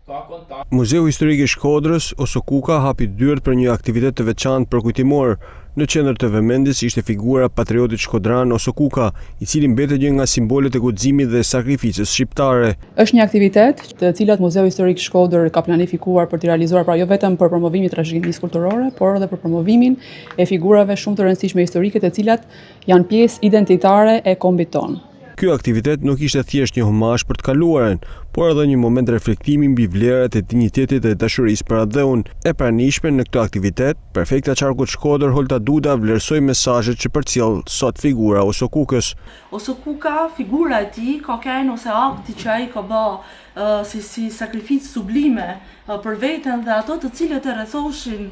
Muzeu Historik i Shkodrës, Osokuka, hapi dyert për një aktivitet të veçantë përkujtimor. Në qendër të vëmendjes ishte figura patriotit shkodran Osokuka, i cili mbetet një nga simbolet e guximit dhe sakrificës shqiptare. Është një aktivitet të cilat Muzeu Historik Shkodër ka planifikuar për të realizuar, pra jo vetëm për promovimin e trashëgimisë kulturore, por edhe për promovimin e figurave shumë të rëndësishme historike të cilat janë pjesë identitare e kombit tonë. Ky aktivitet nuk ishte thjesht një homazh për të kaluaren, por edhe një moment reflektimi mbi vlerat e dinjitetit dhe dashurisë për atdheun. E pranishme në këtë aktivitet, prefekta e Qarkut Shkodër Holta Duda vlerësoi mesazhet që përcjell sot figura Osokukës. Osokuka, figura e tij, ka qenë ose akti që ai ka bë si sakrificë sublime për veten dhe ato të cilët e rrethoshin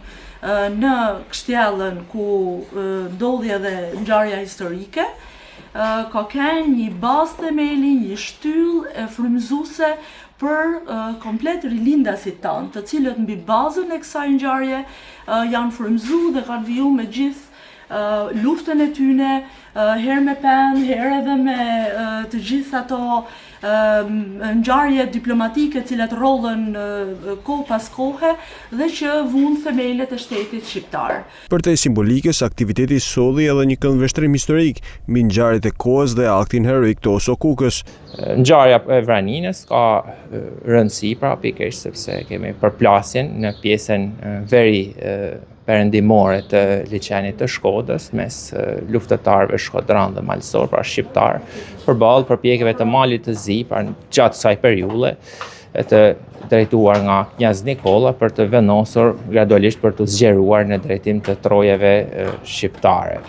në Kështjellën ku ndodhi edhe ngjarja historike. Ka qenë një bazë themeli, një shtyllë frymëzuese për komplet rilindasit tanë, të cilët mbi bazën e kësaj ngjarje janë frymëzuar dhe kanë viju me gjithë luftën e tyne, herë me pen, herë edhe me të gjithë ato ngjarje diplomatike të cilat rollën kohë pas kohe dhe që vun themelet e shtetit shqiptar. Për te simbolikës, aktiviteti solli edhe një këndvështrim historik mbi ngjarjet e kohës dhe aktin heroik të Osokukës. Ngjarja e Vraninës ka rëndësi pra pikërisht sepse kemi përplasjen në pjesën veri perëndimore të liçenit të Shkodrës mes luftëtarëve shkodran dhe malësor, pra shqiptar, përballë përpjekjeve të Malit të Zi, pra gjatë kësaj periudhe, të drejtuar nga Knjaz Nikolla për të vendosur gradualisht për të zgjeruar në drejtim të trojeve shqiptare.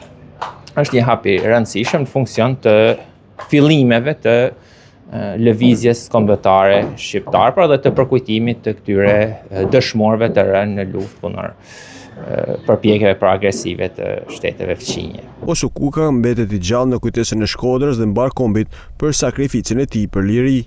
Është një hap i rëndësishëm në funksion të fillimeve të lëvizjes kombëtare shqiptare, pra dhe të përkujtimit të këtyre dëshmorëve të rënë në luftë kundër përpjekjeve për agresive të shteteve fqinje. Osokuka mbetet i gjallë në kujtesën e Shkodrës dhe mbar kombit për sakrificën e tij për liri.